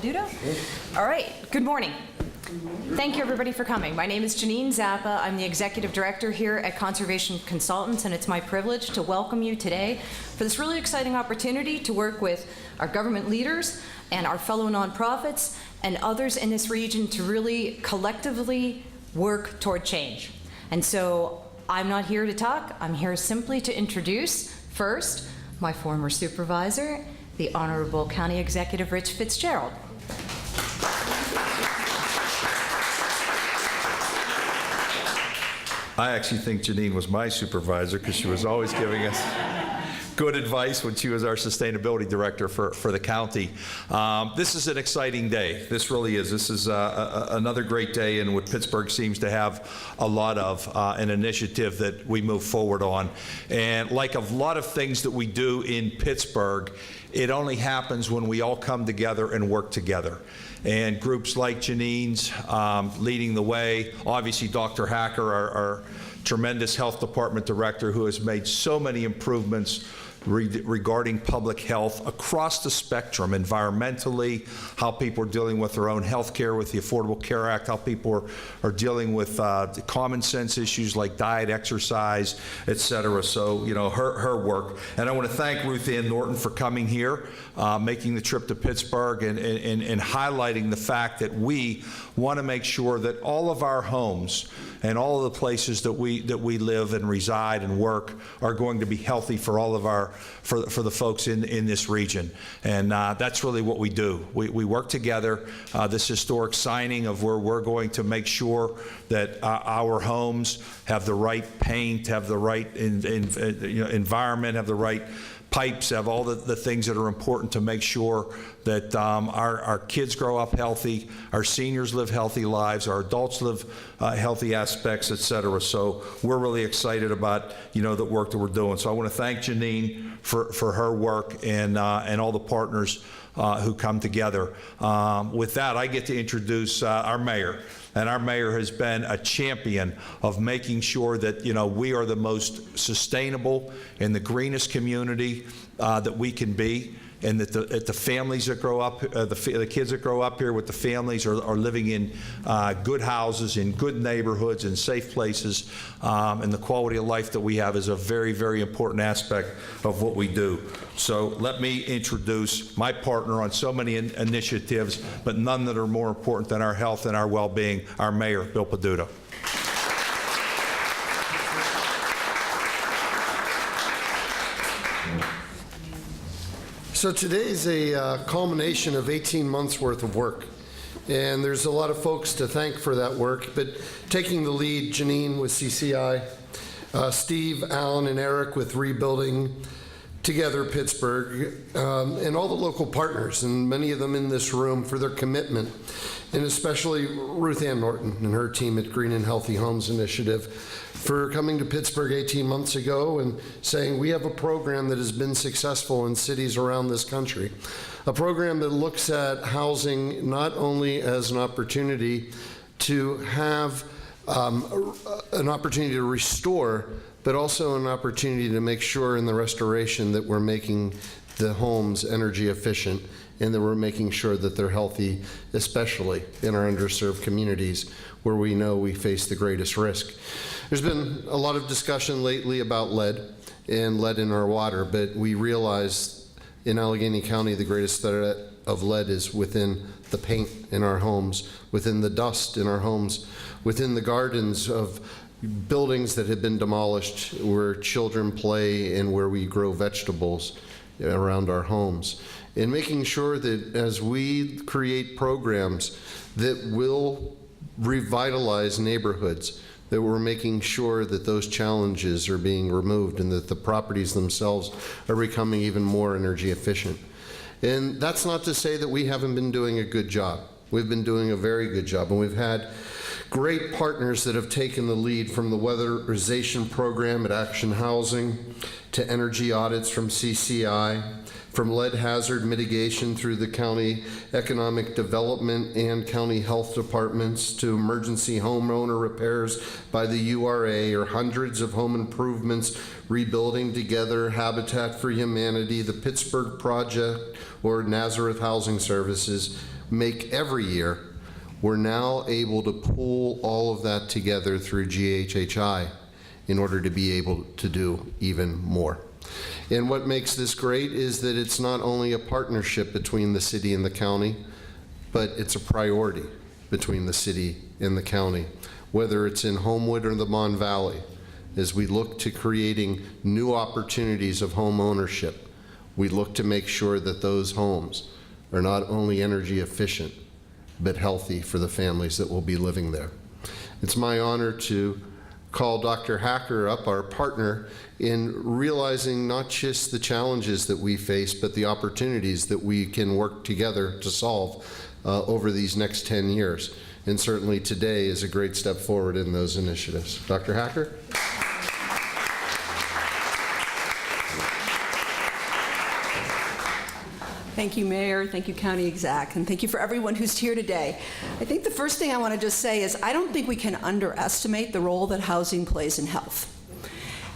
Peduto? All right, good morning. Thank you everybody for coming. My name is Janine Zappa. I'm the Executive Director here at Conservation Consultants, and it's my privilege to welcome you today for this really exciting opportunity to work with our government leaders and our fellow nonprofits and others in this region to really collectively work toward change. And so I'm not here to talk. I'm here simply to introduce first my former supervisor, the Honorable County Executive Rich Fitzgerald. I actually think Janine was my supervisor because she was always giving us good advice when she was our sustainability director for the county. This is an exciting day. This really is. This is another great day in what Pittsburgh seems to have a lot of, an initiative that we move forward on. And like a lot of things that we do in Pittsburgh, it only happens when we all come together and work together. And groups like Janine's leading the way, obviously Dr. Hacker, our tremendous health department director, who has made so many improvements regarding public health across the spectrum, environmentally, how people are dealing with their own health care with the Affordable Care Act, how people are dealing with the common sense issues like diet, exercise, et cetera. So, you know, her work. And I want to thank Ruth Ann Norton for coming here, making the trip to Pittsburgh and highlighting the fact that we want to make sure that all of our homes and all of the places that we live and reside and work are going to be healthy for all of our for the folks in this region. And that's really what we do. We work together. This historic signing of where we're going to make sure that our homes have the right paint, have the right environment, have the right pipes, have all the things that are important to make sure that our kids grow up healthy, our seniors live healthy lives, our adults live healthy aspects, et cetera. So we're really excited about, you know, the work that we're doing. So I want to thank Janine for her work and all the partners who come together. With that, I get to introduce our mayor. And our mayor has been a champion of making sure that, you know, we are the most sustainable and the greenest community that we can be, and that the families that grow up, the kids that grow up here with the families are living in good houses, in good neighborhoods, in safe places, and the quality of life that we have is a very, very important aspect of what we do. So let me introduce my partner on so many initiatives, but none that are more important than our health and our well-being, our mayor, Bill Peduto. So today's a culmination of 18 months worth of work. And there's a lot of folks to thank for that work, but taking the lead, Janine with CCI, Steve, Alan, and Eric with Rebuilding Together Pittsburgh, and all the local partners, and many of them in this room for their commitment, and especially Ruth Ann Norton and her team at Green and Healthy Homes Initiative for coming to Pittsburgh 18 months ago and saying we have a program that has been successful in cities around this country, a program that looks at housing not only as an opportunity to have an opportunity to restore, but also an opportunity to make sure in the restoration that we're making the homes energy efficient and that we're making sure that they're healthy, especially in our underserved communities where we know we face the greatest risk. There's been a lot of discussion lately about lead and lead in our water, but we realize in Allegheny County the greatest threat of lead is within the paint in our homes, within the dust in our homes, within the gardens of buildings that have been demolished where children play and where we grow vegetables around our homes. And making sure that as we create programs that will revitalize neighborhoods, that we're making sure that those challenges are being removed and that the properties themselves are becoming even more energy efficient. And that's not to say that we haven't been doing a good job. We've been doing a very good job, and we've had great partners that have taken the lead, from the weatherization program at Action Housing to energy audits from CCI, from lead hazard mitigation through the county economic development and county health departments, to emergency homeowner repairs by the URA, or hundreds of home improvements, Rebuilding Together, Habitat for Humanity, the Pittsburgh Project, or Nazareth Housing Services. make every year, we're now able to pull all of that together through GHHI in order to be able to do even more. And what makes this great is that it's not only a partnership between the city and the county, but it's a priority between the city and the county, whether it's in Homewood or the Mon Valley. As we look to creating new opportunities of home ownership, we look to make sure that those homes are not only energy efficient, but healthy for the families that will be living there. It's my honor to call Dr. Hacker up, our partner, in realizing not just the challenges that we face, but the opportunities that we can work together to solve over these next 10 years. And certainly today is a great step forward in those initiatives. Dr. Hacker? Thank you, Mayor. Thank you, County Exec. And thank you for everyone who's here today. I think the first thing I want to just say is I don't think we can underestimate the role that housing plays in health.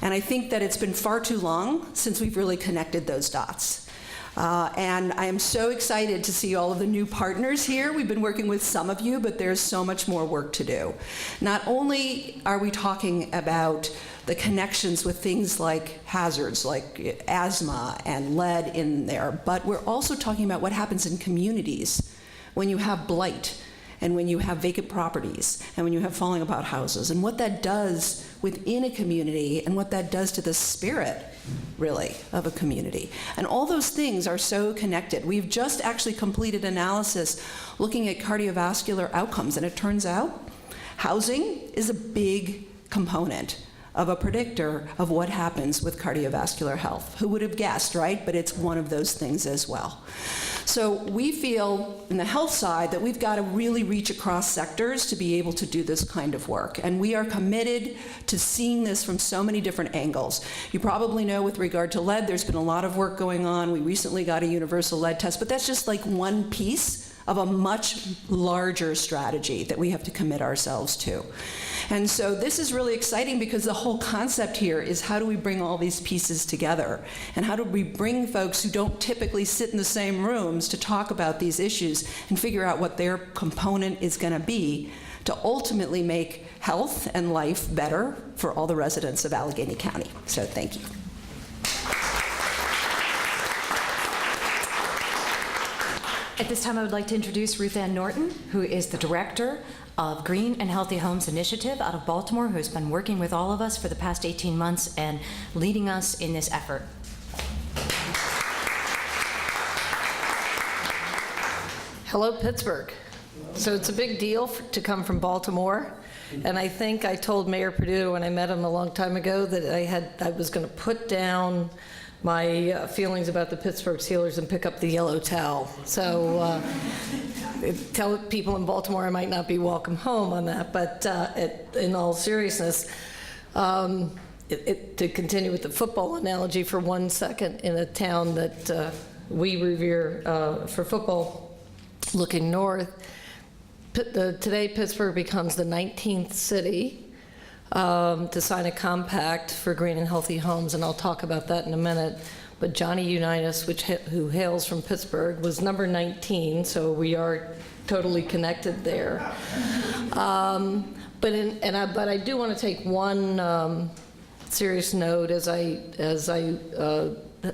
And I think that it's been far too long since we've really connected those dots. And I am so excited to see all of the new partners here. We've been working with some of you, but there's so much more work to do. Not only are we talking about the connections with things like hazards, like asthma and lead in there, but we're also talking about what happens in communities when you have blight and when you have vacant properties and when you have falling apart houses, and what that does within a community and what that does to the spirit, really, of a community. And all those things are so connected. We've just actually completed analysis looking at cardiovascular outcomes, and it turns out housing is a big component of a predictor of what happens with cardiovascular health. Who would have guessed, right? But it's one of those things as well. So we feel in the health side that we've got to really reach across sectors to be able to do this kind of work. And we are committed to seeing this from so many different angles. You probably know with regard to lead, there's been a lot of work going on. We recently got a universal lead test, but that's just like one piece of a much larger strategy that we have to commit ourselves to. And so this is really exciting because the whole concept here is how do we bring all these pieces together? And how do we bring folks who don't typically sit in the same rooms to talk about these issues and figure out what their component is going to be to ultimately make health and life better for all the residents of Allegheny County. So thank you. At this time, I would like to introduce Ruth Ann Norton, who is the director of Green and Healthy Homes Initiative out of Baltimore, who has been working with all of us for the past 18 months and leading us in this effort. Hello, Pittsburgh. So it's a big deal to come from Baltimore. And I think I told Mayor Perdue when I met him a long time ago that I was going to put down my feelings about the Pittsburgh Steelers and pick up the yellow towel. So tell people in Baltimore I might not be welcome home on that, but in all seriousness, to continue with the football analogy for 1 second, in a town that we revere for football, looking north, today Pittsburgh becomes the 19th city to sign a compact for green and healthy homes, and I'll talk about that in a minute. But Johnny Unitas, who hails from Pittsburgh, was number 19, so we are totally connected there. But I do want to take one serious note as I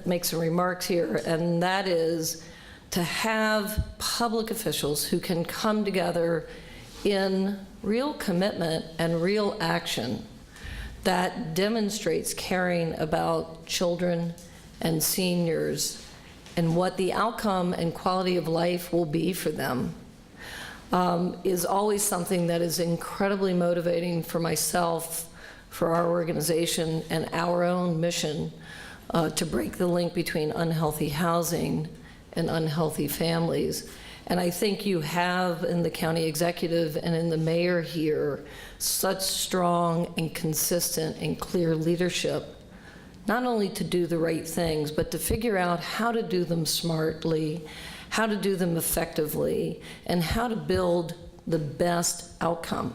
make some remarks here, and that is to have public officials who can come together in real commitment and real action that demonstrates caring about children and seniors and what the outcome and quality of life will be for them is always something that is incredibly motivating for myself, for our organization, and our own mission to break the link between unhealthy housing and unhealthy families. And I think you have in the county executive and in the mayor here such strong and consistent and clear leadership, not only to do the right things, but to figure out how to do them smartly, how to do them effectively, and how to build the best outcome.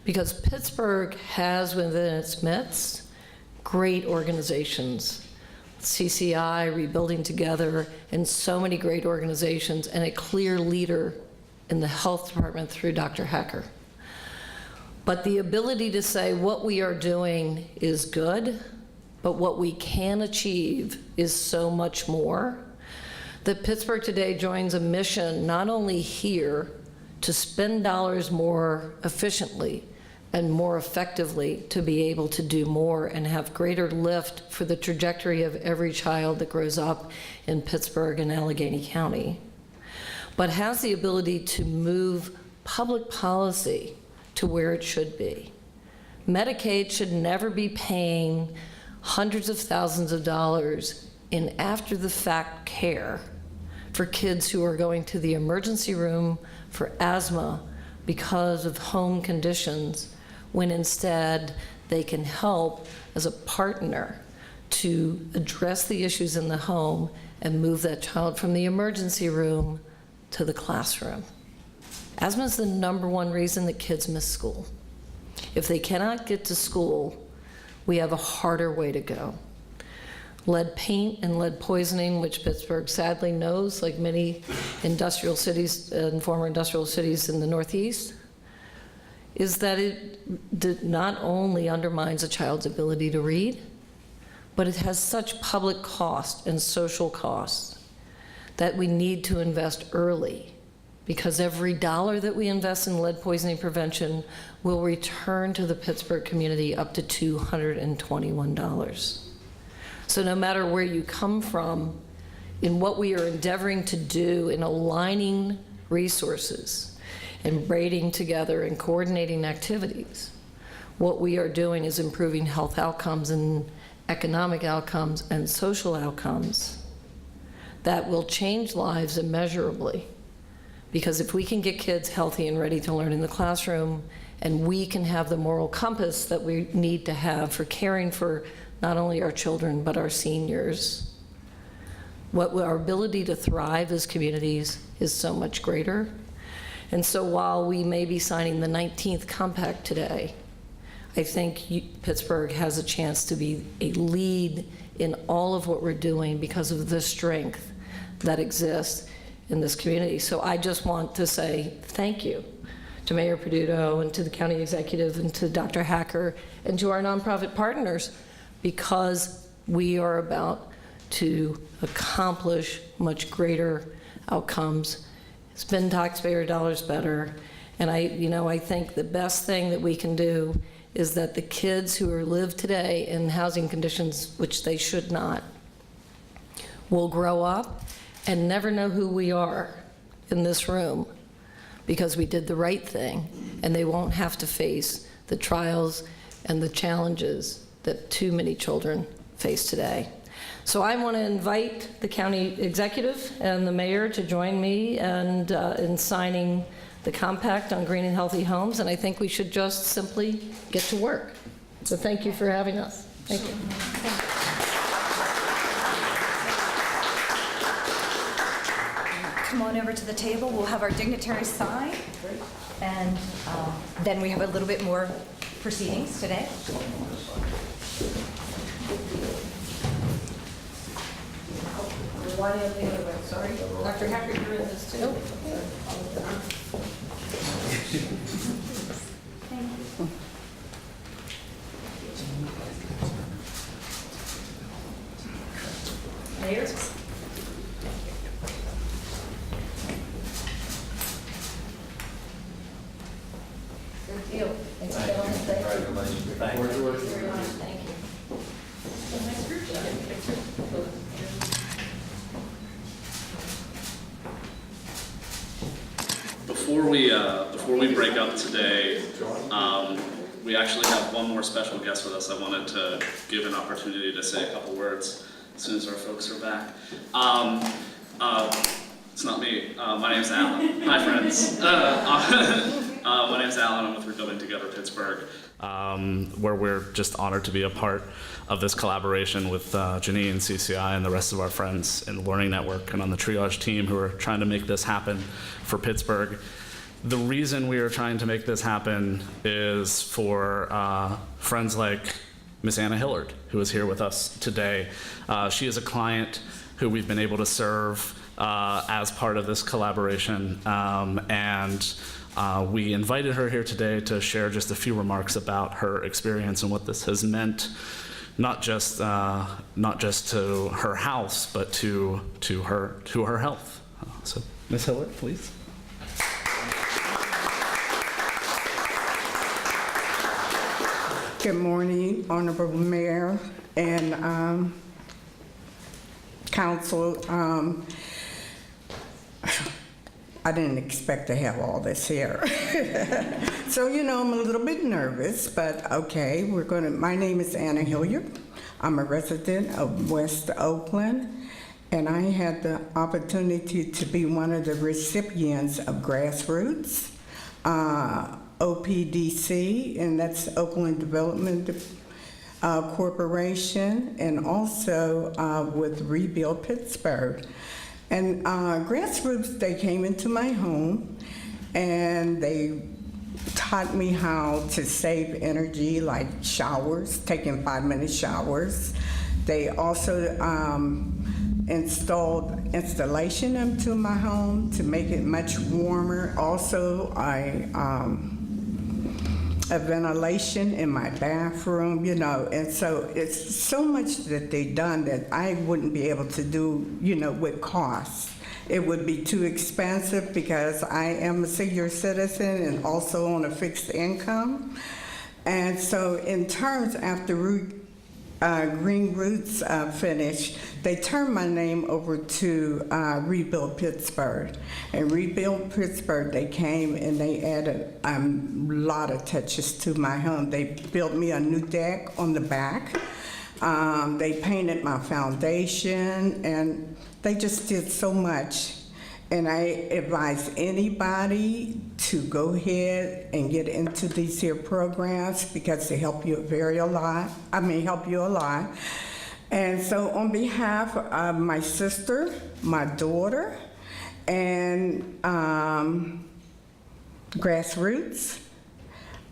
Because Pittsburgh has within its midst great organizations. CCI, Rebuilding Together, and so many great organizations, and a clear leader in the health department through Dr. Hecker. But the ability to say what we are doing is good, but what we can achieve is so much more, that Pittsburgh Today joins a mission not only here to spend dollars more efficiently and more effectively to be able to do more and have greater lift for the trajectory of every child that grows up in Pittsburgh and Allegheny County, but has the ability to move public policy to where it should be. Medicaid should never be paying hundreds of thousands of dollars in after-the-fact care for kids who are going to the emergency room for asthma because of home conditions, when instead they can help as a partner to address the issues in the home and move that child from the emergency room to the classroom. Asthma is the #1 reason that kids miss school. If they cannot get to school, we have a harder way to go. Lead paint and lead poisoning, which Pittsburgh sadly knows, like many industrial cities and former industrial cities in the Northeast, is that it not only undermines a child's ability to read, but it has such public cost and social costs that we need to invest early, because every dollar that we invest in lead poisoning prevention will return to the Pittsburgh community up to $221. So no matter where you come from, in what we are endeavoring to do in aligning resources and braiding together and coordinating activities, what we are doing is improving health outcomes and economic outcomes and social outcomes that will change lives immeasurably. Because if we can get kids healthy and ready to learn in the classroom, and we can have the moral compass that we need to have for caring for not only our children, but our seniors, our ability to thrive as communities is so much greater. And so while we may be signing the 19th compact today, I think Pittsburgh has a chance to be a lead in all of what we're doing because of the strength that exists in this community. So I just want to say thank you to Mayor Peduto and to the county executive and to Dr. Hacker and to our nonprofit partners, because we are about to accomplish much greater outcomes, spend taxpayer dollars better. And I think the best thing that we can do is that the kids who live today in housing conditions which they should not will grow up and never know who we are in this room, because we did the right thing, and they won't have to face the trials and the challenges that too many children face today. So I want to invite the county executive and the mayor to join me and in signing the compact on green and healthy homes, and I think we should just simply get to work. So thank you for having us. Thank you. Come on over to the table. We'll have our dignitaries sign, and then we have a little bit more proceedings today. Sorry, Dr. Hacker, you're in this too. Mayor? Good deal. Thanks, gentlemen. Thank you. Thank you. Thank you. Nice group shot. Before we break up today, we actually have one more special guest with us. I wanted to give an opportunity to say a couple words as soon as our folks are back. It's not me. My name's Alan. Hi, friends. My name's Alan. I'm with Rebuilding Together Pittsburgh, where we're just honored to be a part of this collaboration with Janine, CCI, and the rest of our friends in the Learning Network and on the triage team who are trying to make this happen for Pittsburgh. The reason we are trying to make this happen is for friends like Miss Anna Hillard, who is here with us today. She is a client who we've been able to serve as part of this collaboration. We invited her here today to share just a few remarks about her experience and what this has meant, not just to her house, but to her health. So, Ms. Hillard, please. Good morning, Honorable Mayor and Council. I didn't expect to have all this here. So, I'm a little bit nervous, but okay, my name is Anna Hilliard. I'm a resident of West Oakland, and I had the opportunity to be one of the recipients of Grassroots, OPDC, and that's Oakland Development Corporation, and also with Rebuild Pittsburgh. And Grassroots, they came into my home and they taught me how to save energy, like showers, taking 5-minute showers. They also installed installation into my home to make it much warmer. Also, a ventilation in my bathroom, and so it's so much that they've done that I wouldn't be able to do, with costs. It would be too expensive because I am a senior citizen and also on a fixed income. And so in terms, after Green Roots finished, they turned my name over to Rebuild Pittsburgh. And Rebuild Pittsburgh, they came and they added a lot of touches to my home. They built me a new deck on the back. They painted my foundation, and they just did so much. And I advise anybody to go ahead and get into these here programs because they help you a lot. And so on behalf of my sister, my daughter, and Grassroots,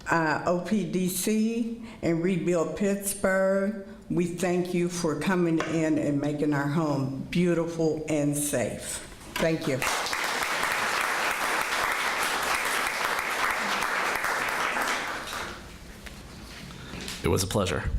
OPDC, and Rebuild Pittsburgh, we thank you for coming in and making our home beautiful and safe. Thank you. It was a pleasure.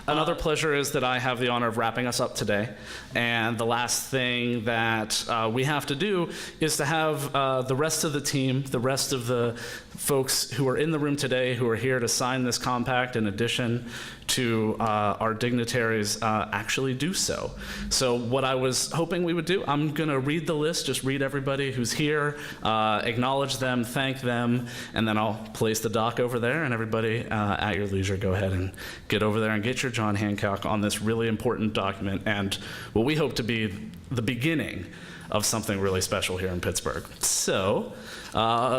Another pleasure is that I have the honor of wrapping us up today. And the last thing that we have to do is to have the rest of the team, the rest of the folks who are in the room today who are here to sign this compact in addition to our dignitaries actually do so. So what I was hoping we would do, I'm going to read the list, just read everybody who's here, acknowledge them, thank them, and then I'll place the doc over there, and everybody at your leisure, go ahead and get over there and get your John Hancock on this really important document and what we hope to be the beginning of something really special here in Pittsburgh. So,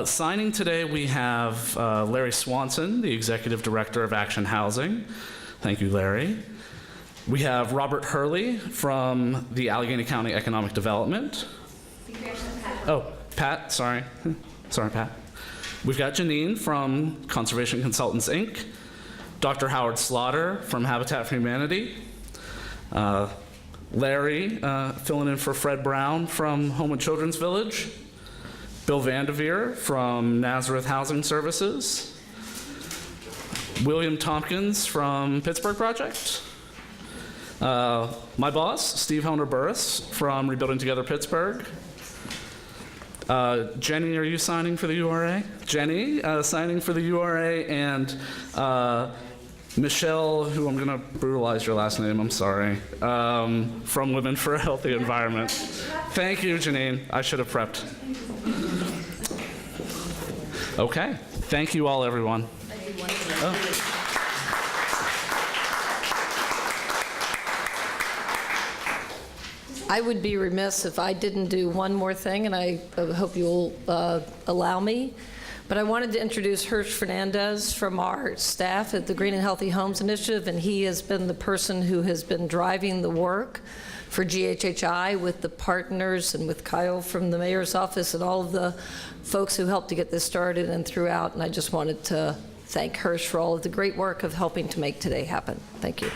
signing today we have Larry Swanson, the Executive Director of Action Housing. Thank you, Larry. We have Robert Hurley from the Allegheny County Economic Development. Oh, Pat, sorry. Sorry, Pat. We've got Janine from Conservation Consultants, Inc., Dr. Howard Slaughter from Habitat for Humanity, Larry filling in for Fred Brown from Home and Children's Village, Bill Vandeveer from Nazareth Housing Services, William Tompkins from Pittsburgh Project, my boss, Steve Helner-Burris from Rebuilding Together Pittsburgh. Jenny, are you signing for the URA? Jenny, signing for the URA, and Michelle, who I'm going to brutalize your last name, I'm sorry, from Women for a Healthy Environment. Thank you, Janine. I should have prepped. Okay. Thank you all, everyone. I would be remiss if I didn't do one more thing, and I hope you'll allow me. But I wanted to introduce Hirsch Fernandez from our staff at the Green and Healthy Homes Initiative, and he has been the person who has been driving the work for GHHI with the partners and with Kyle from the mayor's office and all of the folks who helped to get this started and throughout. And I just wanted to thank Hirsch for all of the great work of helping to make today happen. Thank you.